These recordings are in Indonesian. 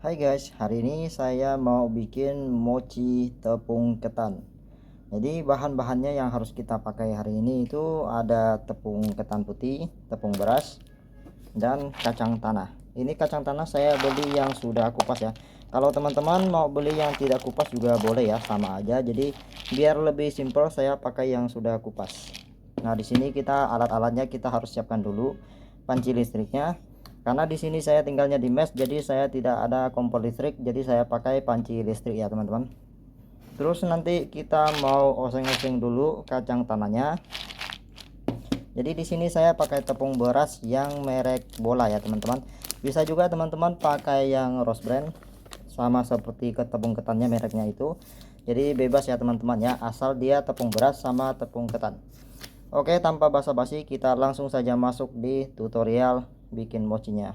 Hai guys, hari ini saya mau bikin mochi tepung ketan. Jadi bahan-bahannya yang harus kita pakai hari ini itu ada tepung ketan putih, tepung beras, dan kacang tanah. Ini kacang tanah saya beli yang sudah kupas ya. Kalau teman-teman mau beli yang tidak kupas juga boleh ya, sama aja. Jadi biar lebih simpel saya pakai yang sudah kupas. Nah, di sini kita alat-alatnya kita harus siapkan dulu panci listriknya. Karena di sini saya tinggalnya di mes, jadi saya tidak ada kompor listrik, jadi saya pakai panci listrik ya teman-teman. Terus nanti kita mau oseng-oseng dulu kacang tanahnya. Jadi di sini saya pakai tepung beras yang merek Bola ya teman-teman. Bisa juga teman-teman pakai yang Rose Brand, sama seperti ke tepung ketannya mereknya itu. Jadi bebas ya teman-teman ya, asal dia tepung beras sama tepung ketan. Oke, tanpa basa-basi kita langsung saja masuk di tutorial bikin mochinya.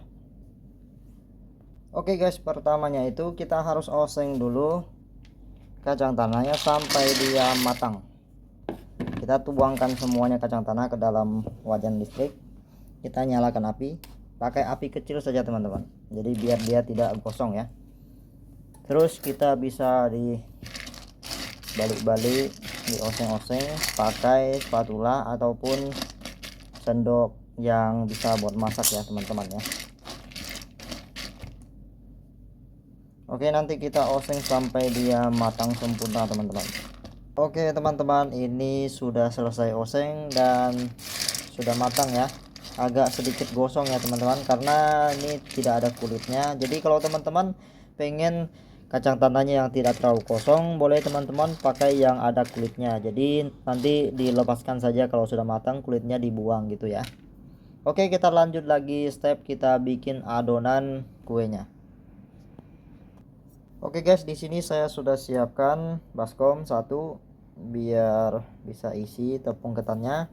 Oke guys, pertamanya itu kita harus oseng dulu kacang tanahnya sampai dia matang. Kita tuangkan semuanya kacang tanah ke dalam wajan listrik. Kita nyalakan api, pakai api kecil saja teman-teman, jadi biar dia tidak gosong ya. Terus kita bisa dibalik-balik, dioseng-oseng pakai spatula ataupun sendok yang bisa buat masak ya teman-teman ya. Oke, nanti kita oseng sampai dia matang sempurna teman-teman. Oke teman-teman, ini sudah selesai oseng dan sudah matang ya. Agak sedikit gosong ya teman-teman, karena ini tidak ada kulitnya. Jadi kalau teman-teman pengen kacang tanahnya yang tidak terlalu kosong, boleh teman-teman pakai yang ada kulitnya. Jadi nanti dilepaskan saja kalau sudah matang, kulitnya dibuang gitu ya. Oke, kita lanjut lagi step kita bikin adonan kuenya. Oke guys, di sini saya sudah siapkan baskom satu biar bisa isi tepung ketannya.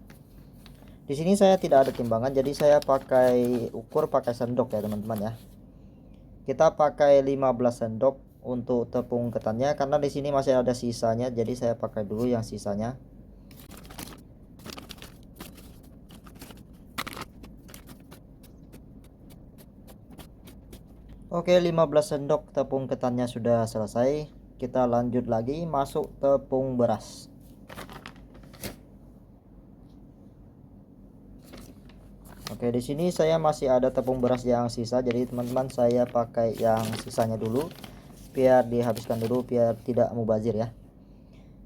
Di sini saya tidak ada timbangan, jadi saya pakai pakai sendok ya teman-teman ya. Kita pakai 15 sendok untuk tepung ketannya, karena di sini masih ada sisanya, jadi saya pakai dulu yang sisanya. Oke, 15 sendok tepung ketannya sudah selesai. Kita lanjut lagi masuk tepung beras. Oke, di sini saya masih ada tepung beras yang sisa, jadi teman-teman saya pakai yang sisanya dulu biar dihabiskan dulu biar tidak mubazir ya.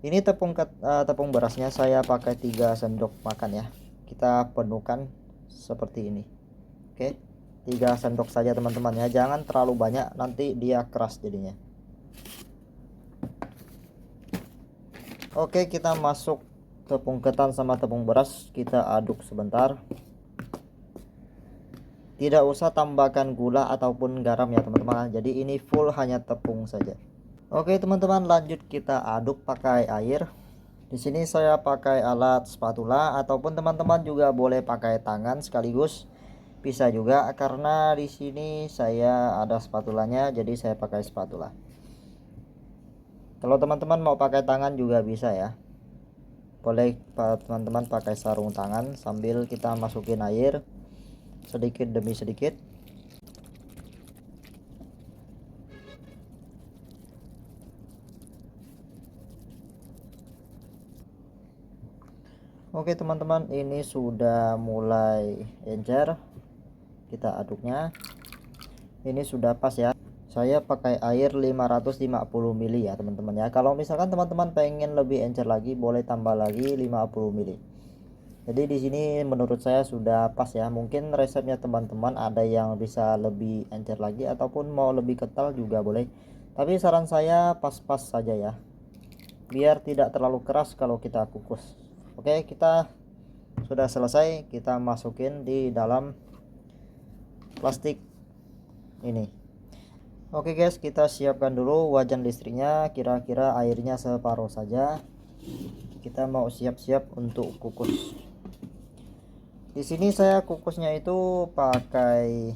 Ini tepung berasnya saya pakai 3 sendok makan ya. Kita penuhkan seperti ini. Oke, 3 sendok saja teman-teman ya, jangan terlalu banyak, nanti dia keras jadinya. Oke, kita masuk tepung ketan sama tepung beras, kita aduk sebentar. Tidak usah tambahkan gula ataupun garam ya teman-teman, jadi ini full hanya tepung saja. Oke teman-teman, lanjut kita aduk pakai air. Di sini saya pakai alat spatula, ataupun teman-teman juga boleh pakai tangan sekaligus, bisa juga, karena di sini saya ada spatulanya jadi saya pakai spatula. Kalau teman-teman mau pakai tangan juga bisa ya, boleh teman-teman pakai sarung tangan sambil kita masukin air sedikit demi sedikit. Oke teman-teman, ini sudah mulai encer. Kita aduknya, ini sudah pas ya. Saya pakai air 550 ml ya teman-teman ya. Kalau misalkan teman-teman pengen lebih encer lagi, boleh tambah lagi 50 ml. Jadi di sini menurut saya sudah pas ya. Mungkin resepnya teman-teman ada yang bisa lebih encer lagi, ataupun mau lebih kental juga boleh. Tapi saran saya pas-pas saja ya, biar tidak terlalu keras kalau kita kukus. Oke, kita sudah selesai, kita masukin di dalam plastik ini. Oke guys, kita siapkan dulu wajan listriknya, kira-kira airnya separuh saja. Kita mau siap-siap untuk kukus. Di sini saya kukusnya itu pakai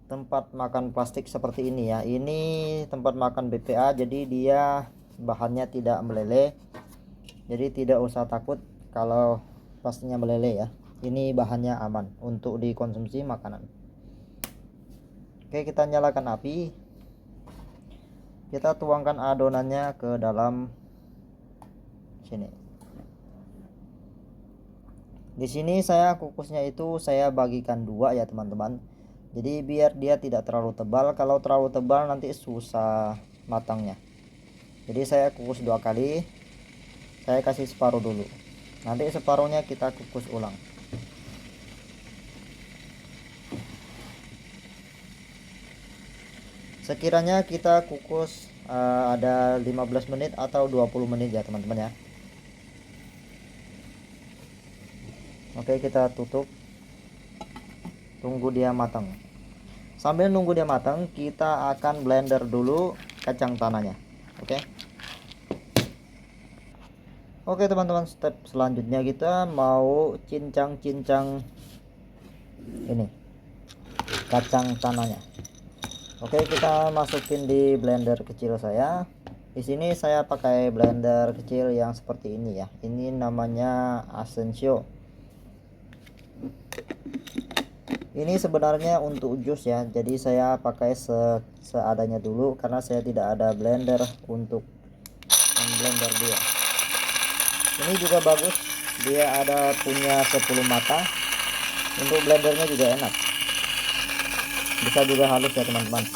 tempat makan plastik seperti ini ya. Ini tempat makan BPA, jadi dia bahannya tidak meleleh. Jadi tidak usah takut kalau plastiknya meleleh ya. Ini bahannya aman untuk dikonsumsi makanan. Oke, kita nyalakan api. Kita tuangkan adonannya ke dalam sini. Di sini saya kukusnya itu saya bagikan dua ya teman-teman. Jadi biar dia tidak terlalu tebal. Kalau terlalu tebal nanti susah matangnya. Jadi saya kukus dua kali. Saya kasih separuh dulu. Nanti separuhnya kita kukus ulang. Sekiranya kita kukus ada 15 menit atau 20 menit ya teman-teman ya. Oke, kita tutup. Tunggu dia matang. Sambil nunggu dia matang, kita akan blender dulu kacang tanahnya. Oke. Oke teman-teman, step selanjutnya kita mau cincang-cincang ini kacang tanahnya. Oke, kita masukin di blender kecil saya. Di sini saya pakai blender kecil yang seperti ini ya. Ini namanya Asensio. Ini sebenarnya untuk jus ya. Jadi saya pakai seadanya dulu karena saya tidak ada blender untuk blender dia. Ini juga bagus. Dia ada punya 10 mata. Untuk blendernya juga enak. Bisa juga halus ya teman-teman.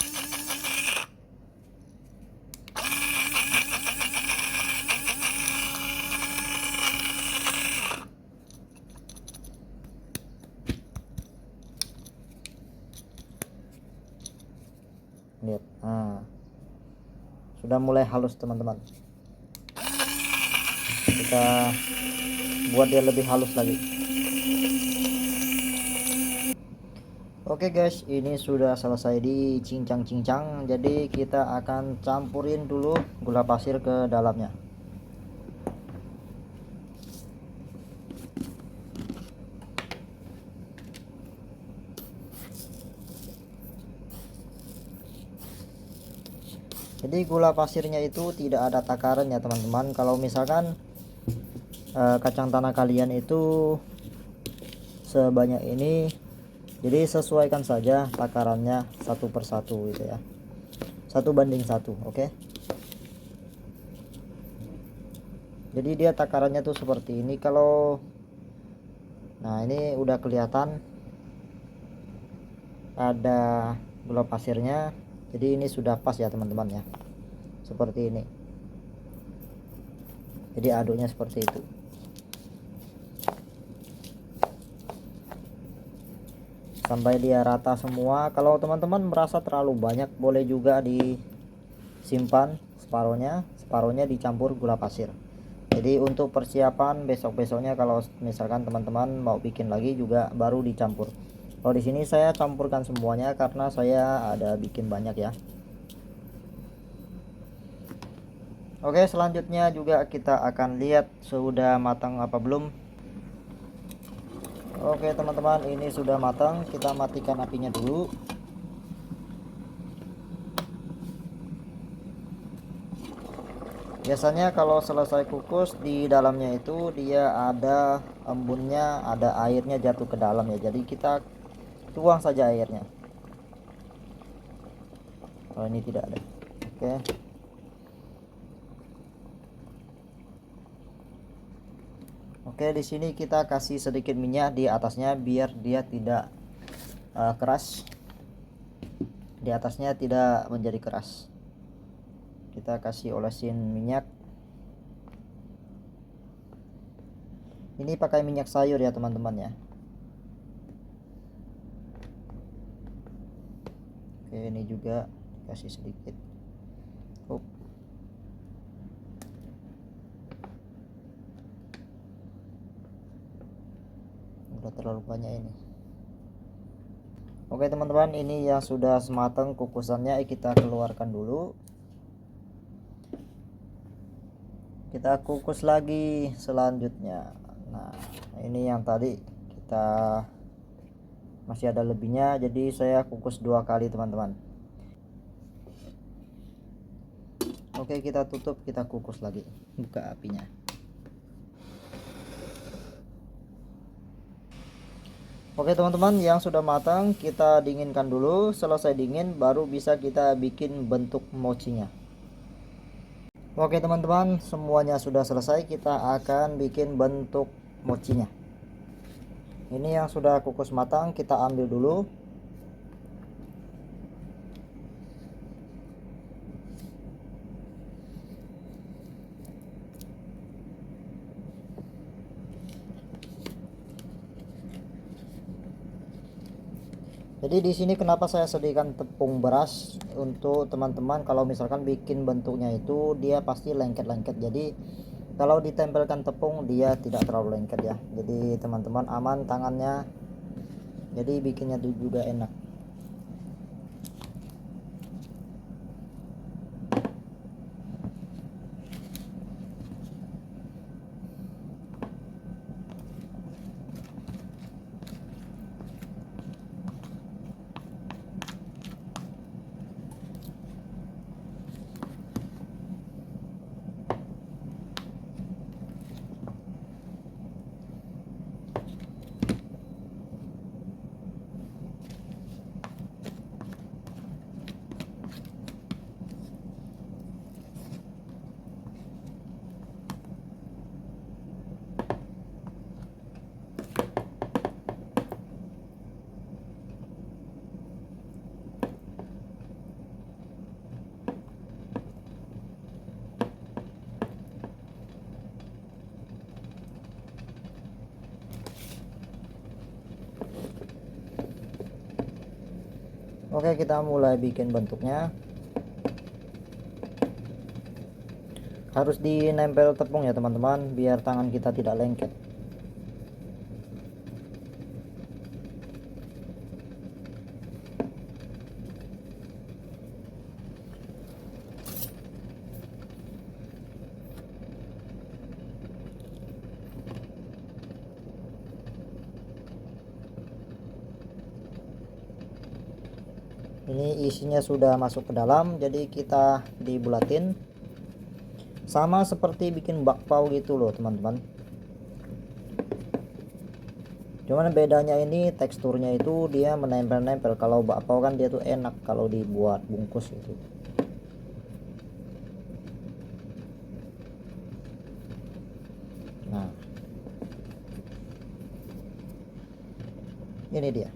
Lihat, nah, sudah mulai halus teman-teman. Kita buat dia lebih halus lagi. Oke guys, ini sudah selesai dicincang-cincang. Jadi kita akan campurin dulu gula pasir ke dalamnya. Jadi gula pasirnya itu tidak ada takaran ya teman-teman. Kalau misalkan kacang tanah kalian itu sebanyak ini, jadi sesuaikan saja takarannya satu per satu gitu ya, 1:1. Oke. Jadi dia takarannya tuh seperti ini. Kalau nah ini udah kelihatan ada gula pasirnya. Jadi ini sudah pas ya teman-teman ya, seperti ini. Jadi aduknya seperti itu. Sampai dia rata semua. Kalau teman-teman merasa terlalu banyak, boleh juga disimpan separuhnya dicampur gula pasir. Jadi untuk persiapan besok-besoknya kalau misalkan teman-teman mau bikin lagi juga baru dicampur. Kalau di sini saya campurkan semuanya karena saya ada bikin banyak ya. Oke, selanjutnya juga kita akan lihat sudah matang apa belum. Oke teman-teman, ini sudah matang. Kita matikan apinya dulu. Biasanya kalau selesai kukus di dalamnya itu dia ada embunnya, ada airnya jatuh ke dalam ya. Jadi kita tuang saja airnya. Kalau ini tidak ada. Oke. Oke, di sini kita kasih sedikit minyak di atasnya biar dia tidak keras. Di atasnya tidak menjadi keras. Kita kasih olesin minyak. Ini pakai minyak sayur ya teman-teman ya. Oke, ini juga kasih sedikit. Udah terlalu banyak ini. Oke teman-teman, ini yang sudah matang kukusannya kita keluarkan dulu. Kita kukus lagi selanjutnya. Nah, ini yang tadi kita masih ada lebihnya, jadi saya kukus 2 kali teman-teman. Oke, kita tutup, kita kukus lagi. Buka apinya. Oke teman-teman, yang sudah matang kita dinginkan dulu. Selesai dingin baru bisa kita bikin bentuk mochinya. Oke teman-teman, semuanya sudah selesai. Kita akan bikin bentuk mochinya. Ini yang sudah kukus matang kita ambil dulu. Jadi di sini kenapa saya sediakan tepung beras untuk teman-teman kalau misalkan bikin bentuknya itu dia pasti lengket-lengket. Jadi kalau ditempelkan tepung dia tidak terlalu lengket ya. Jadi teman-teman aman tangannya. Jadi bikinnya juga enak. Oke, kita mulai bikin bentuknya. Harus dinempel tepung ya teman-teman, biar tangan kita tidak lengket. Ini isinya sudah masuk ke dalam, jadi kita dibulatin sama seperti bikin bakpao gitu loh teman-teman. Cuman bedanya ini teksturnya itu dia menempel-nempel. Kalau bakpao kan dia tuh enak kalau dibuat bungkus gitu. Nah, ini dia.